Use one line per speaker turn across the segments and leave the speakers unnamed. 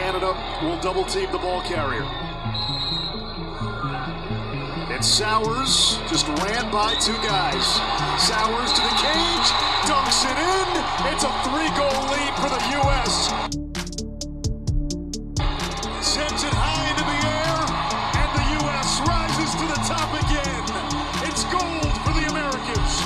Canada will double team the ball carrier. And Sowers just ran by two guys. Sowers to the cage, dunks it in. It's a 3-goal lead for the U.S. Sends it high into the air, and the U.S. rises to the top again. It's gold for the Americans.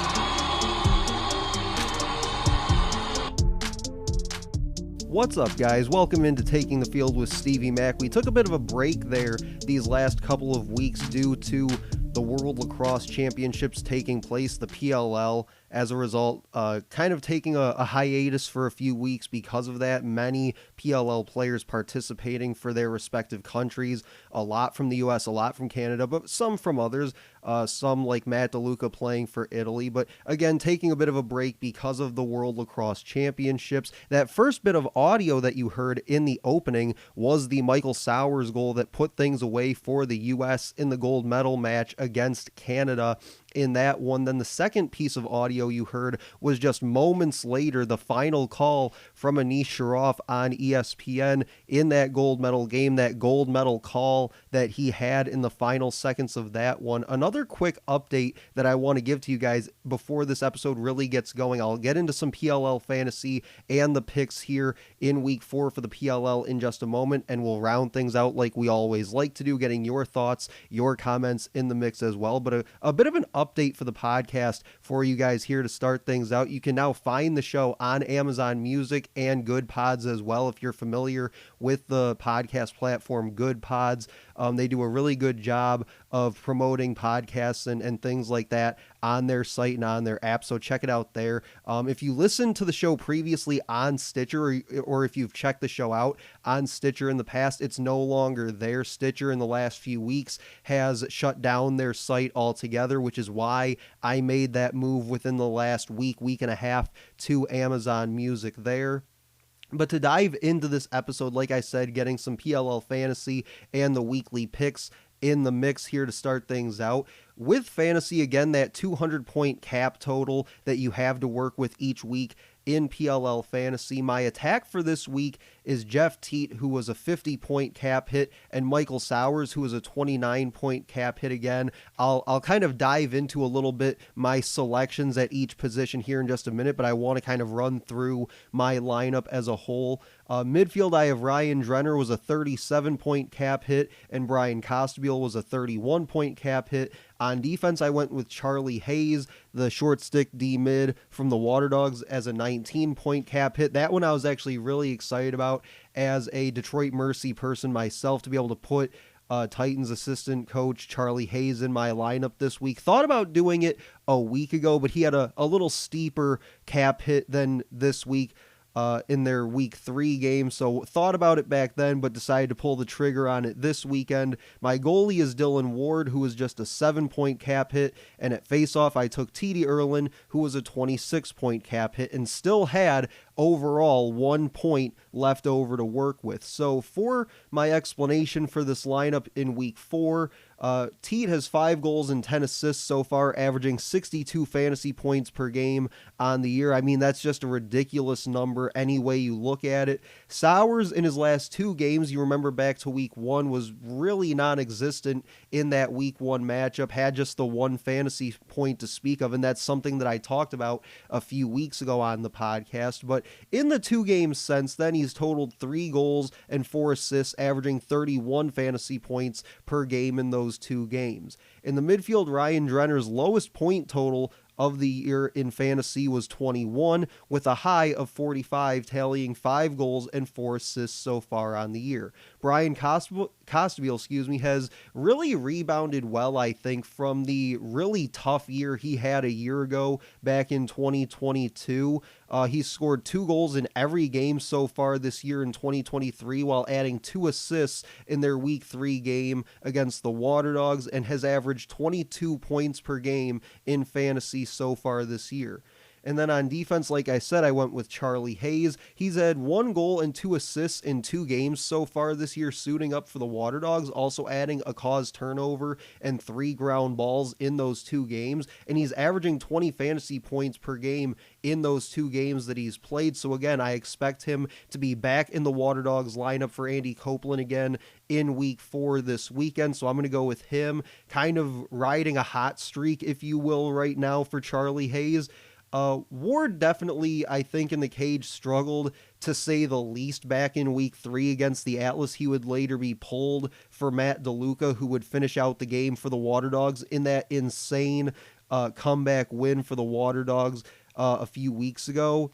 What's up, guys? Welcome into Taking the Field with Stevie Mac. We took a bit of a break there these last couple of weeks due to the World Lacrosse Championships taking place, the PLL. As a result, kind of taking a hiatus for a few weeks because of that. Many PLL players participating for their respective countries, a lot from the US, a lot from Canada, but some from others, some like Matt DeLuca playing for Italy. But again, taking a bit of a break because of the World Lacrosse Championships. That first bit of audio that you heard in the opening was the Michael Sowers goal that put things away for the US in the gold medal match against Canada in that one. Then the second piece of audio you heard was just moments later, the final call from Anish Shroff on ESPN in that gold medal game, that gold medal call that he had in the final seconds of that one. Another quick update that I want to give to you guys before this episode really gets going. I'll get into some PLL fantasy and the picks here in week 4 for the PLL in just a moment, and we'll round things out like we always like to do, getting your thoughts, your comments in the mix as well. But a bit of an update for the podcast for you guys here to start things out. You can now find the show on Amazon Music and Good Pods as well. If you're familiar with the podcast platform Good Pods, they do a really good job of promoting podcasts and things like that on their site and on their app, so check it out there. If you listened to the show previously on Stitcher, or if you've checked the show out on Stitcher in the past, it's no longer there. Stitcher in the last few weeks has shut down their site altogether, which is why I made that move within the last week and a half to Amazon Music there. But to dive into this episode, like I said, getting some PLL fantasy and the weekly picks in the mix here to start things out. With fantasy, again, that 200-point cap total that you have to work with each week in PLL fantasy. My attack for this week is Jeff Teat, who was a 50-point cap hit, and Michael Sowers, who was a 29-point cap hit again. I'll kind of dive into a little bit my selections at each position here in just a minute, but I want to kind of run through my lineup as a whole. Midfield, I have Ryan Drenner was a 37-point cap hit, and Brian Costabile was a 31-point cap hit. On defense, I went with Charlie Hayes, the short stick D-mid from the Water Dogs, as a 19-point cap hit. That one I was actually really excited about as a Detroit Mercy person myself, to be able to put Titans assistant coach Charlie Hayes in my lineup this week. Thought about doing it a week ago, but he had a little steeper cap hit than this week in their week 3 game. So thought about it back then, but decided to pull the trigger on it this weekend. My goalie is Dylan Ward, who was just a 7-point cap hit. And at faceoff, I took TD Erlin, who was a 26-point cap hit, and still had overall 1 point left over to work with. So for my explanation for this lineup in week 4, Teat has 5 goals and 10 assists so far, averaging 62 fantasy points per game on the year. I mean, that's just a ridiculous number any way you look at it. Sowers, in his last 2 games, you remember back to week 1, was really non-existent in that week 1 matchup, had just the 1 fantasy point to speak of, and that's something that I talked about a few weeks ago on the podcast. But in the 2 games since then, he's totaled 3 goals and 4 assists, averaging 31 fantasy points per game in those 2 games. In the midfield, Ryan Drenner's lowest point total of the year in fantasy was 21, with a high of 45, tallying 5 goals and 4 assists so far on the year. Brian Costabile, has really rebounded well, I think, from the really tough year he had a year ago back in 2022. He's scored 2 goals in every game so far this year in 2023, while adding 2 assists in their week 3 game against the Water Dogs, and has averaged 22 points per game in fantasy so far this year. And then on defense, like I said, I went with Charlie Hayes. He's had 1 goal and 2 assists in 2 games so far this year, suiting up for the Water Dogs, also adding a caused turnover and 3 ground balls in those 2 games. And he's averaging 20 fantasy points per game in those 2 games that he's played. So again, I expect him to be back in the Water Dogs lineup for Andy Copeland again in week 4 this weekend. So I'm going to go with him, kind of riding a hot streak, if you will, right now for Charlie Hayes. Ward definitely, I think, in the cage struggled, to say the least, back in week 3 against the Atlas. He would later be pulled for Matt DeLuca, who would finish out the game for the Water Dogs in that insane comeback win for the Water Dogs a few weeks ago.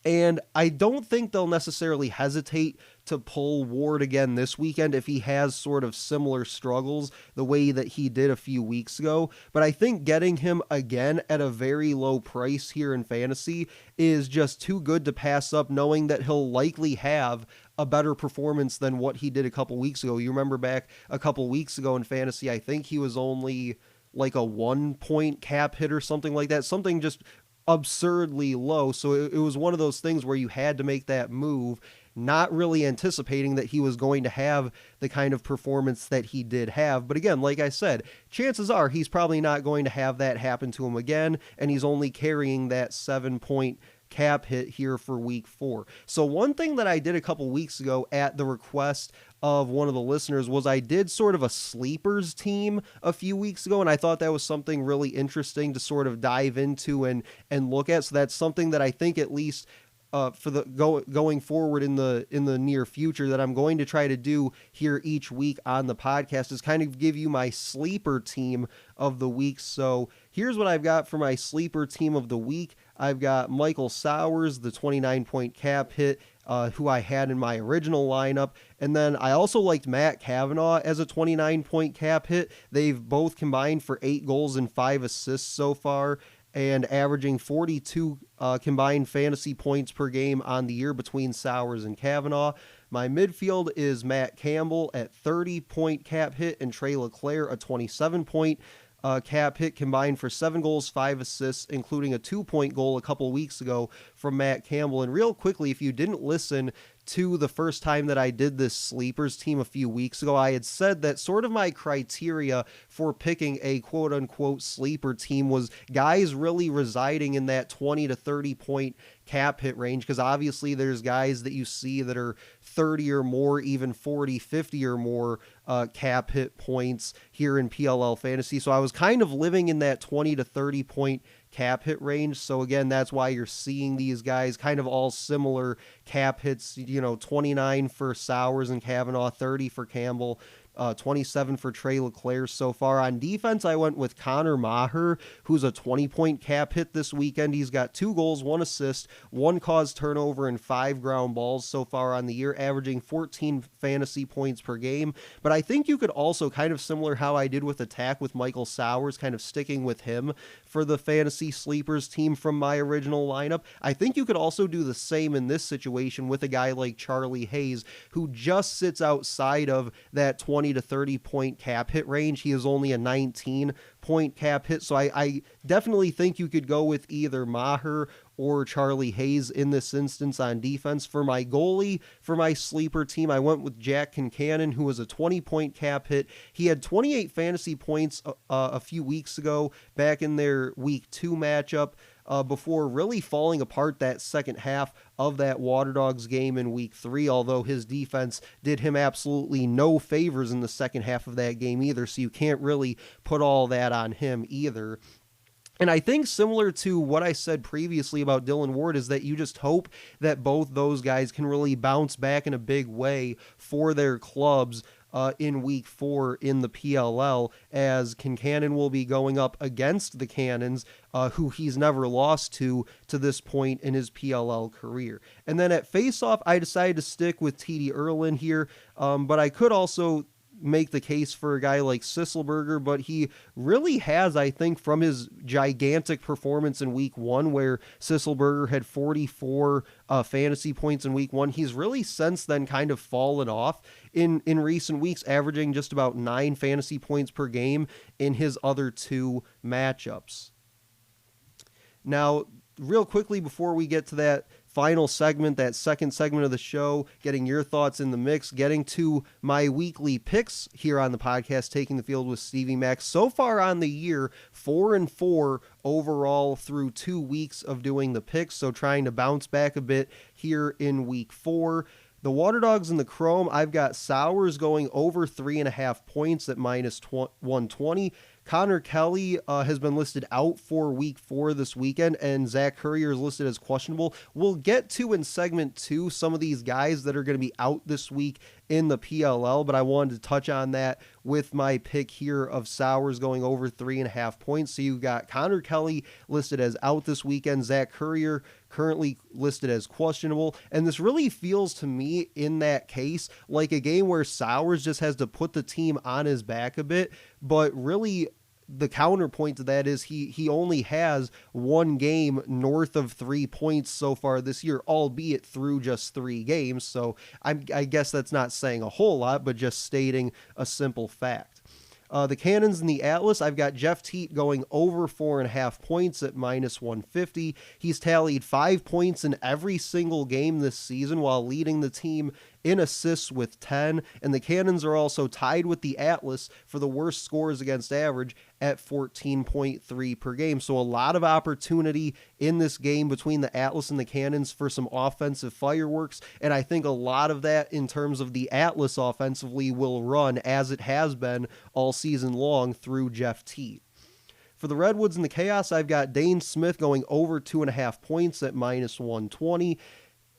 And I don't think they'll necessarily hesitate to pull Ward again this weekend if he has sort of similar struggles the way that he did a few weeks ago. But I think getting him again at a very low price here in fantasy is just too good to pass up, knowing that he'll likely have a better performance than what he did a couple weeks ago. You remember back a couple weeks ago in fantasy, I think he was only like a 1-point cap hit or something like that, something just absurdly low. So it was one of those things where you had to make that move, not really anticipating that he was going to have the kind of performance that he did have. But again, like I said, chances are he's probably not going to have that happen to him again, and he's only carrying that 7-point cap hit here for week 4. So one thing that I did a couple weeks ago at the request of one of the listeners was I did sort of a sleepers team a few weeks ago, and I thought that was something really interesting to sort of dive into and look at. So that's something that I think, at least for the going forward in the near future, that I'm going to try to do here each week on the podcast, is kind of give you my sleeper team of the week. So here's what I've got for my sleeper team of the week. I've got Michael Sowers, the 29-point cap hit, who I had in my original lineup. And then I also liked Matt Cavanaugh as a 29-point cap hit. They've both combined for 8 goals and 5 assists so far, and averaging 42 combined fantasy points per game on the year between Sowers and Cavanaugh. My midfield is Matt Campbell at 30-point cap hit, and Trey LeClaire, a 27-point cap hit, combined for 7 goals, 5 assists, including a 2-point goal a couple weeks ago from Matt Campbell. And real quickly, if you didn't listen to the first time that I did this sleepers team a few weeks ago, I had said that sort of my criteria for picking a quote-unquote sleeper team was guys really residing in that 20 to 30 point cap hit range, because obviously there's guys that you see that are 30 or more, even 40, 50 or more cap hit points here in PLL fantasy. So I was kind of living in that 20 to 30 point cap hit range. So again, that's why you're seeing these guys kind of all similar cap hits, 29 for Sowers and Cavanaugh, 30 for Campbell, 27 for Trey LeClaire so far. On defense, I went with Connor Maher, who's a 20-point cap hit this weekend. He's got 2 goals, 1 assist, 1 caused turnover, and 5 ground balls so far on the year, averaging 14 fantasy points per game. But I think you could also, kind of similar how I did with Attack with Michael Sowers, kind of sticking with him for the fantasy sleepers team from my original lineup, I think you could also do the same in this situation with a guy like Charlie Hayes, who just sits outside of that 20 to 30 point cap hit range. He is only a 19-point cap hit. So I definitely think you could go with either Maher or Charlie Hayes in this instance on defense. For my goalie, for my sleeper team, I went with Jack Kincannon, who was a 20-point cap hit. He had 28 fantasy points a few weeks ago back in their week 2 matchup, before really falling apart that second half of that Water Dogs game in week 3, although his defense did him absolutely no favors in the second half of that game either, so you can't really put all that on him either. And I think similar to what I said previously about Dylan Ward is that you just hope that both those guys can really bounce back in a big way for their clubs in week 4 in the PLL, as Kincannon will be going up against the Cannons, who he's never lost to this point in his PLL career. And then at faceoff, I decided to stick with TD Erlin here, but I could also make the case for a guy like Sisselberger, but he really has, I think, from his gigantic performance in week 1, where Sisselberger had 44 fantasy points in week 1, he's really since then kind of fallen off in recent weeks, averaging just about 9 fantasy points per game in his other 2 matchups. Now, real quickly before we get to that final segment, that second segment of the show, getting your thoughts in the mix, getting to my weekly picks here on the podcast, Taking the Field with Stevie Mac. So far on the year, 4-4 overall through 2 weeks of doing the picks, so trying to bounce back a bit here in week 4. The Water Dogs and the Chrome, I've got Sowers going over 3.5 points at minus 120. Connor Kelly has been listed out for week 4 this weekend, and Zach Currier is listed as questionable. We'll get to in segment 2 some of these guys that are going to be out this week in the PLL, but I wanted to touch on that with my pick here of Sowers going over 3.5 points. So you got Connor Kelly listed as out this weekend, Zach Currier currently listed as questionable, and this really feels to me in that case like a game where Sowers just has to put the team on his back a bit, but really the counterpoint to that is he only has one game north of 3 points so far this year, albeit through just 3 games. So I guess that's not saying a whole lot, but just stating a simple fact. The Cannons and the Atlas, I've got Jeff Teat going over 4.5 points at minus 150. He's tallied 5 points in every single game this season while leading the team in assists with 10, and the Cannons are also tied with the Atlas for the worst scores against average at 14.3 per game. So a lot of opportunity in this game between the Atlas and the Cannons for some offensive fireworks, and I think a lot of that in terms of the Atlas offensively will run as it has been all season long through Jeff Teat. For the Redwoods and the Chaos, I've got Dane Smith going over 2.5 points at minus 120.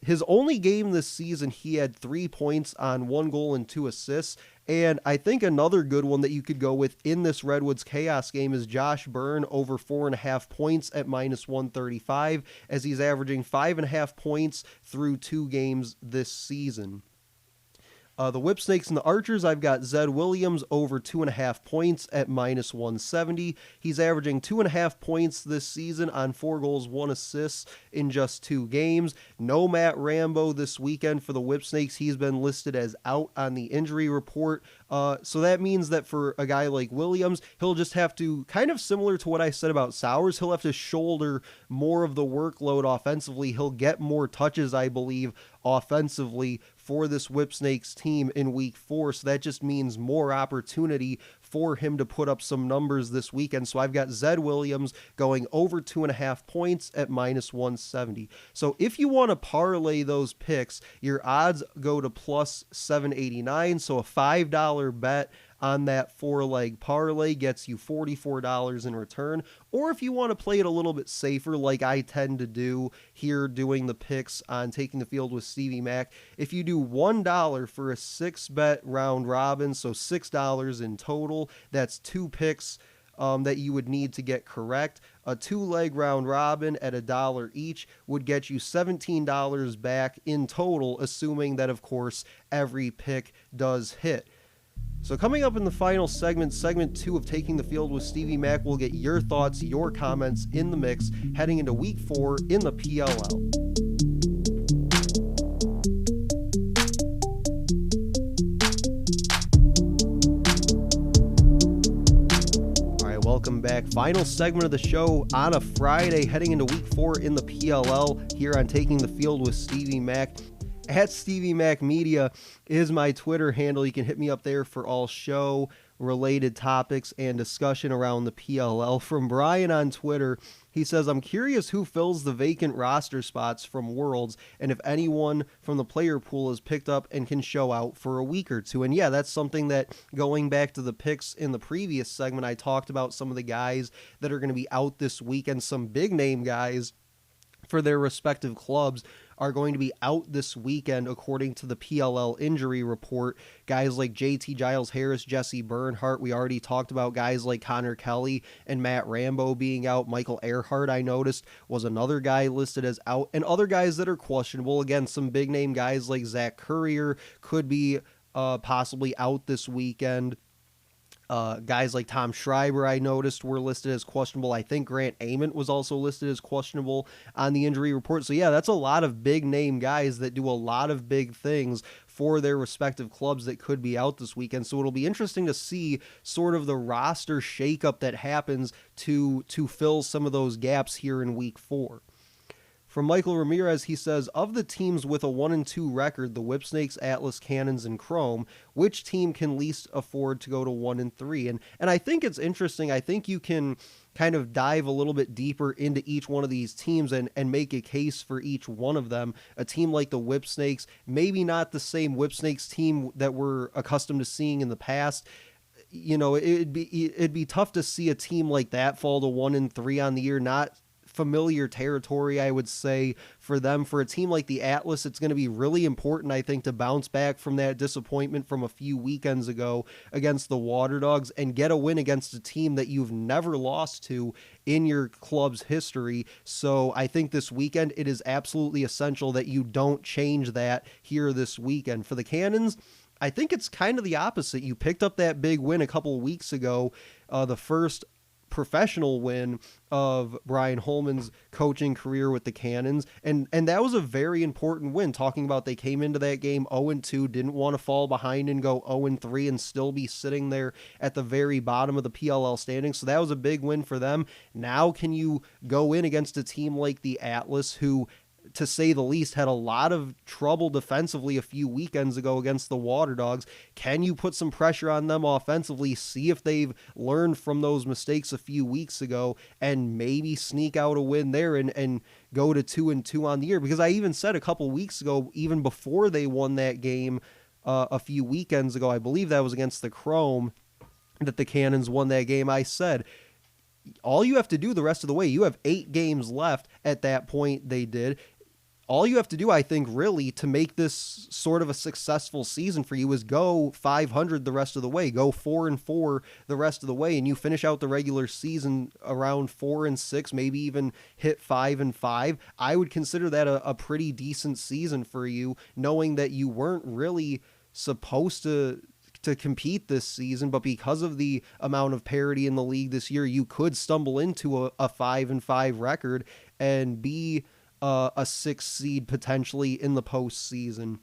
His only game this season, he had 3 points on 1 goal and 2 assists. And I think another good one that you could go with in this Redwoods Chaos game is Josh Byrne over 4.5 points at minus 135, as he's averaging 5.5 points through 2 games this season. The Whipsnakes and the Archers, I've got Zed Williams over 2.5 points at minus 170. He's averaging 2.5 points this season on 4 goals, 1 assist in just 2 games. No Matt Rambo this weekend for the Whipsnakes. He's been listed as out on the injury report. So that means that for a guy like Williams, he'll just have to, kind of similar to what I said about Sowers, he'll have to shoulder more of the workload offensively. He'll get more touches, I believe, offensively for this Whipsnakes team in week 4. So that just means more opportunity for him to put up some numbers this weekend. So I've got Zed Williams going over 2.5 points at minus 170. So if you want to parlay those picks, your odds go to plus 789. So a $5 bet on that 4-leg parlay gets you $44 in return. Or if you want to play it a little bit safer, like I tend to do here doing the picks on Taking the Field with Stevie Mac, if you do $1 for a 6-bet round robin, so $6 in total, that's 2 picks that you would need to get correct. A 2-leg round robin at $1 each would get you $17 back in total, assuming that, of course, every pick does hit. So coming up in the final segment, segment 2 of Taking the Field with Stevie Mac, we'll get your thoughts, your comments in the mix heading into week 4 in the PLL. Welcome back. Final segment of the show on a Friday, heading into week 4 in the PLL here on Taking the Field with Stevie Mac. At Stevie Mac Media is my Twitter handle. You can hit me up there for all show-related topics and discussion around the PLL. From Brian on Twitter, he says, I'm curious who fills the vacant roster spots from Worlds and if anyone from the player pool is picked up and can show out for a week or two. And yeah, that's something that, going back to the picks in the previous segment, I talked about some of the guys that are going to be out this week, and some big-name guys for their respective clubs are going to be out this weekend according to the PLL injury report. Guys like JT Giles Harris, Jesse Bernhardt. We already talked about guys like Connor Kelly and Matt Rambo being out. Michael Earhart, I noticed, was another guy listed as out. And other guys that are questionable. Again, some big name guys like Zach Currier could be possibly out this weekend. Guys like Tom Schreiber, I noticed, were listed as questionable. I think Grant Ament was also listed as questionable on the injury report. So yeah, that's a lot of big name guys that do a lot of big things for their respective clubs that could be out this weekend. So it'll be interesting to see sort of the roster shakeup that happens to fill some of those gaps here in week 4. From Michael Ramirez, he says, of the teams with a 1-2 record, the Whipsnakes, Atlas, Cannons, and Chrome, which team can least afford to go to 1-3? And I think it's interesting. I think you can kind of dive a little bit deeper into each one of these teams and make a case for each one of them. A team like the Whipsnakes, maybe not the same Whipsnakes team that we're accustomed to seeing in the past. You know, it'd be tough to see a team like that fall to 1-3 on the year. Not familiar territory, I would say, for them. For a team like the Atlas, it's going to be really important, I think, to bounce back from that disappointment from a few weekends ago against the Water Dogs and get a win against a team that you've never lost to in your club's history. So I think this weekend it is absolutely essential that you don't change that here this weekend. For the Cannons, I think it's kind of the opposite. You picked up that big win a couple of weeks ago, the first professional win of Brian Holman's coaching career with the Cannons, and that was a very important win. Talking about they came into that game 0-2, didn't want to fall behind and go 0-3 and still be sitting there at the very bottom of the PLL standings. So that was a big win for them. Now can you go in against a team like the Atlas, who, to say the least, had a lot of trouble defensively a few weekends ago against the Water Dogs? Can you put some pressure on them offensively, see if they've learned from those mistakes a few weeks ago, and maybe sneak out a win there and go to 2-2 on the year? Because I even said a couple weeks ago, even before they won that game a few weekends ago, I believe that was against the Chrome, that the Cannons won that game, I said, all you have to do the rest of the way, you have 8 games left at that point they did. All you have to do, I think, really, to make this sort of a successful season for you is go 500 the rest of the way, go 4-4 the rest of the way, and you finish out the regular season around 4-6, maybe even hit 5-5. I would consider that a pretty decent season for you, knowing that you weren't really supposed to compete this season, but because of the amount of parity in the league this year, you could stumble into a 5-5 record and be a 6th seed potentially in the postseason.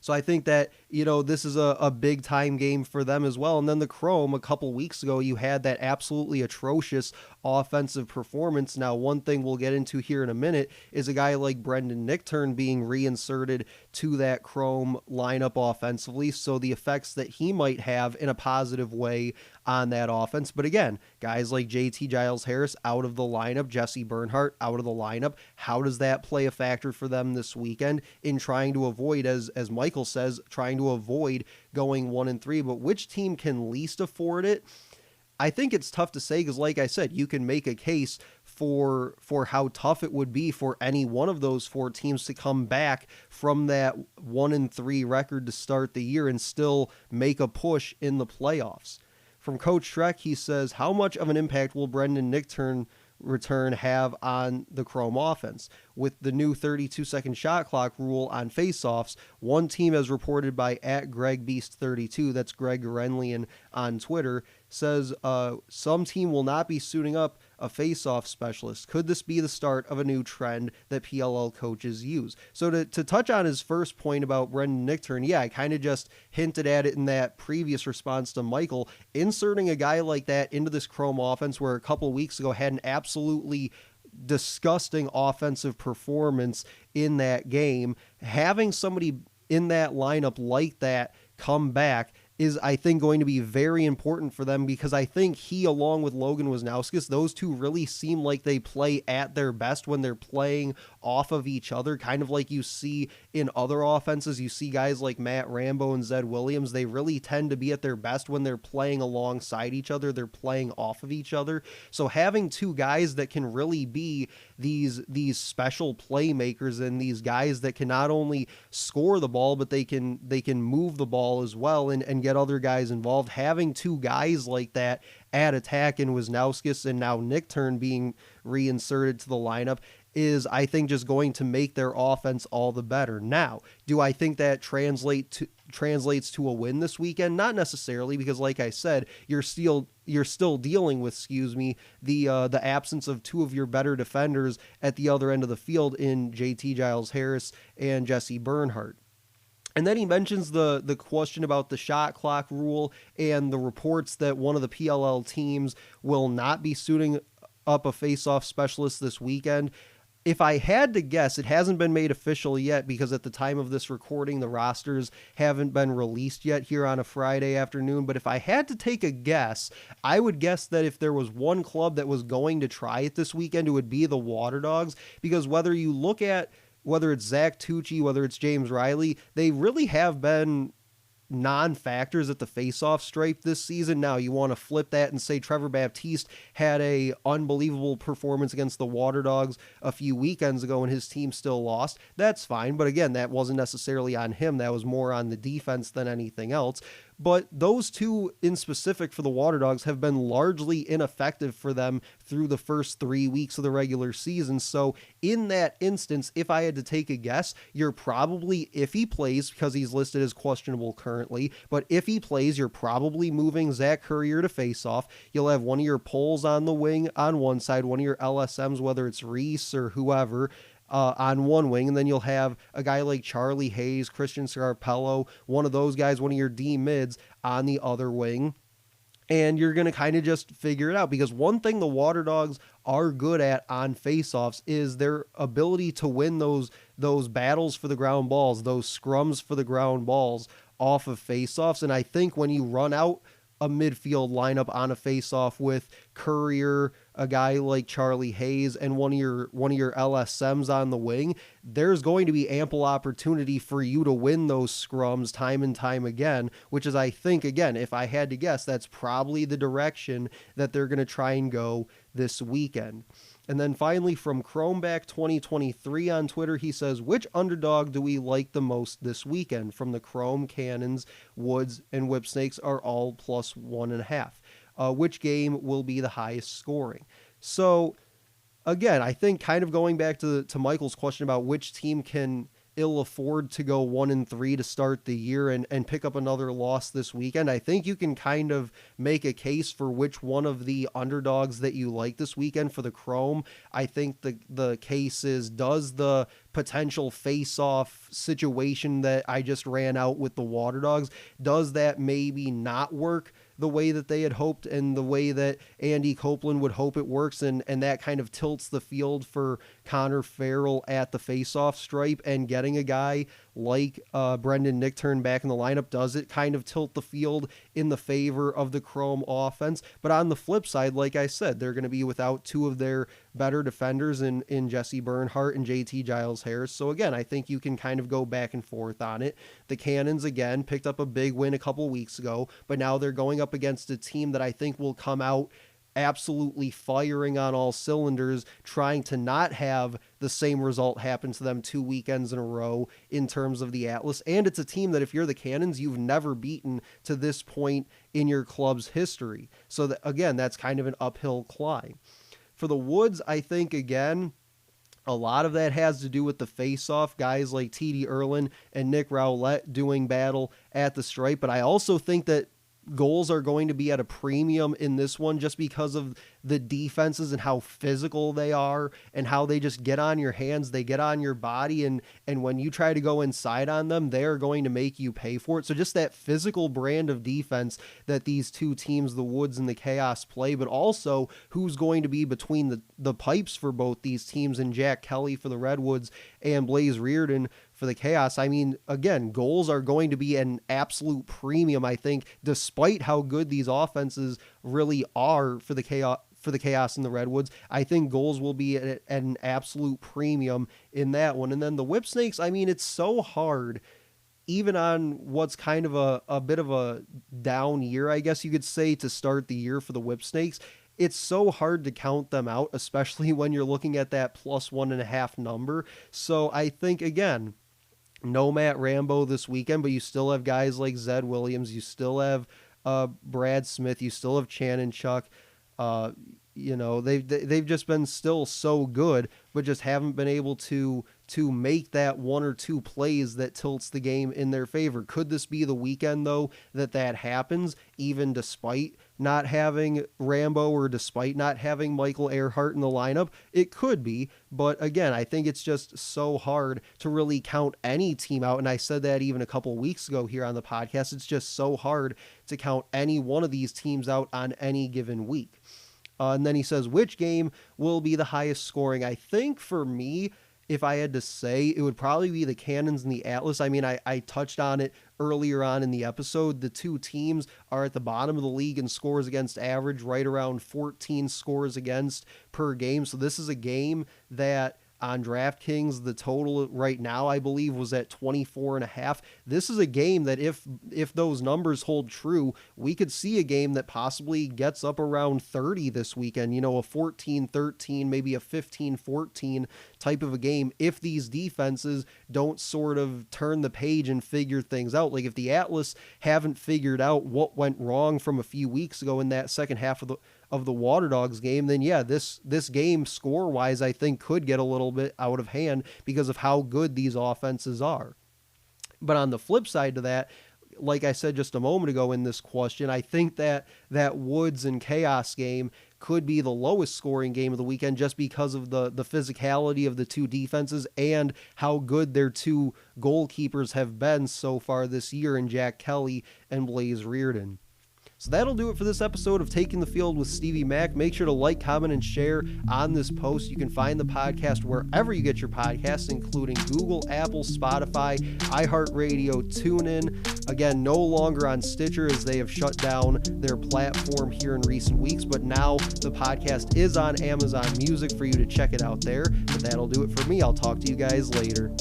So I think that, you know, this is a big time game for them as well. And then the Chrome, a couple weeks ago, you had that absolutely atrocious offensive performance. Now, one thing we'll get into here in a minute is a guy like Brendan Nichtern being reinserted to that Chrome lineup offensively. So the effects that he might have in a positive way on that offense. But again, guys like JT Giles Harris out of the lineup, Jesse Bernhardt out of the lineup. How does that play a factor for them this weekend in trying to avoid, as Michael says, trying to avoid going 1-3? But which team can least afford it? I think it's tough to say, because like I said, you can make a case for how tough it would be for any one of those 4 teams to come back from that 1-3 record to start the year and still make a push in the playoffs. From Coach Schreck, he says, how much of an impact will Brendan Nichtern return have on the Chrome offense? With the new 32-second shot clock rule on faceoffs, one team, as reported by @GregBeast32, that's Greg Renlian on Twitter, says some team will not be suiting up a face-off specialist. Could this be the start of a new trend that PLL coaches use? So to touch on his first point about Brendan Nichtern, yeah, I kind of just hinted at it in that previous response to Michael. Inserting a guy like that into this Chrome offense, where a couple weeks ago had an absolutely disgusting offensive performance in that game, having somebody in that lineup like that come back is, I think, going to be very important for them, because I think he, along with Logan Wisnauskas, those two really seem like they play at their best when they're playing off of each other, kind of like you see in other offenses. You see guys like Matt Rambo and Zed Williams, they really tend to be at their best when they're playing alongside each other, they're playing off of each other. So having two guys that can really be these special playmakers, and these guys that can not only score the ball, but they can move the ball as well and get other guys involved. Having two guys like that at attack in Wisnauskas and now Nichtern being reinserted to the lineup is, I think, just going to make their offense all the better. Now, do I think that translates to a win this weekend? Not necessarily, because like I said, you're still dealing with, the absence of two of your better defenders at the other end of the field in JT Giles Harris and Jesse Bernhardt. And then he mentions the question about the shot clock rule and the reports that one of the PLL teams will not be suiting up a face-off specialist this weekend. If I had to guess, it hasn't been made official yet because at the time of this recording, the rosters haven't been released yet here on a Friday afternoon. But if I had to take a guess, I would guess that if there was one club that was going to try it this weekend, it would be the Water Dogs. Because whether you look at whether it's Zach Tucci, whether it's James Riley, they really have been non-factors at the face-off stripe this season. Now you want to flip that and say Trevor Baptiste had a unbelievable performance against the Water Dogs a few weekends ago and his team still lost. That's fine, but again, that wasn't necessarily on him. That was more on the defense than anything else. But those two in specific for the Water Dogs have been largely ineffective for them through the first 3 weeks of the regular season. So in that instance, if I had to take a guess, you're probably, if he plays, because he's listed as questionable currently, but if he plays, you're probably moving Zach Currier to face off. You'll have one of your poles on the wing on one side, one of your LSMs, whether it's Reese or whoever, on one wing, and then you'll have a guy like Charlie Hayes, Christian Scarpello, one of those guys, one of your D mids on the other wing. And you're going to kind of just figure it out, because one thing the Water Dogs are good at on faceoffs is their ability to win those battles for the ground balls, those scrums for the ground balls off of faceoffs. And I think when you run out a midfield lineup on a faceoff with Currier, a guy like Charlie Hayes, and one of your LSMs on the wing, there's going to be ample opportunity for you to win those scrums time and time again, which is, I think, again, if I had to guess, that's probably the direction that they're going to try and go this weekend. And then finally, from Chromeback 2023 on Twitter, he says, which underdog do we like the most this weekend? From the Chrome, Cannons, Woods, and Whipsnakes are all plus 1.5. Which game will be the highest scoring? So again, I think kind of going back to Michael's question about which team can ill afford to go 1-3 to start the year and pick up another loss this weekend, I think you can kind of make a case for which one of the underdogs that you like this weekend. For the Chrome, I think the case is, does the potential face-off situation that I just ran out with the Water Dogs, does that maybe not work the way that they had hoped and the way that Andy Copeland would hope it works, and that kind of tilts the field for Connor Farrell at the face-off stripe, and getting a guy like Brendan Nichtern back in the lineup, does it kind of tilt the field in the favor of the Chrome offense? But on the flip side, like I said, they're going to be without two of their better defenders in Jesse Bernhardt and JT Giles Harris. So again, I think you can kind of go back and forth on it. The Cannons, again, picked up a big win a couple weeks ago, but now they're going up against a team that I think will come out absolutely firing on all cylinders, trying to not have the same result happen to them 2 weekends in a row in terms of the Atlas. And it's a team that, if you're the Cannons, you've never beaten to this point in your club's history. So that, again, that's kind of an uphill climb. For the Woods, I think, again, a lot of that has to do with the face-off, guys like T.D. Erlin and Nick Rowlett doing battle at the stripe. But I also think that goals are going to be at a premium in this one, just because of the defenses and how physical they are and how they just get on your hands, they get on your body, and when you try to go inside on them, they're going to make you pay for it. So just that physical brand of defense that these two teams, the Woods and the Chaos, play, but also who's going to be between the pipes for both these teams, and Jack Kelly for the Redwoods and Blaze Reardon for the Chaos. I mean, again, goals are going to be an absolute premium, I think, despite how good these offenses really are for the Chaos and the Redwoods. I think goals will be at an absolute premium in that one. And then the Whipsnakes, I mean, it's so hard, even on what's kind of a bit of a down year, I guess you could say, to start the year for the Whipsnakes. It's so hard to count them out, especially when you're looking at that plus 1.5 number. So I think, again, no Matt Rambo this weekend, but you still have guys like Zed Williams. You still have Brad Smith. You still have Channon Chuck. They've just been still so good, but just haven't been able to make that one or two plays that tilts the game in their favor. Could this be the weekend, though, that happens, even despite not having Rambo or despite not having Michael Earhart in the lineup? It could be, but again, I think it's just so hard to really count any team out, and I said that even a couple weeks ago here on the podcast. It's just so hard to count any one of these teams out on any given week. And then he says, which game will be the highest scoring? I think for me, if I had to say, it would probably be the Cannons and the Atlas. I mean, I touched on it earlier on in the episode. The two teams are at the bottom of the league in scores against average, right around 14 scores against per game. So this is a game that on DraftKings, the total right now, I believe, was at 24.5. This is a game that if those numbers hold true, we could see a game that possibly gets up around 30 this weekend, a 14-13, maybe a 15-14 type of a game if these defenses don't sort of turn the page and figure things out. Like if the Atlas haven't figured out what went wrong from a few weeks ago in that second half of the Water Dogs game, then yeah, this game score-wise, I think could get a little bit out of hand because of how good these offenses are. But on the flip side to that, like I said just a moment ago in this question, I think that Woods and Chaos game could be the lowest scoring game of the weekend just because of the physicality of the two defenses and how good their two goalkeepers have been so far this year in Jack Kelly and Blaze Reardon. So that'll do it for this episode of Taking the Field with Stevie Mack. Make sure to like, comment, and share on this post. You can find the podcast wherever you get your podcasts, including Google, Apple, Spotify, iHeartRadio, TuneIn. Again, no longer on Stitcher as they have shut down their platform here in recent weeks, but now the podcast is on Amazon Music for you to check it out there. But that'll do it for me. I'll talk to you guys later.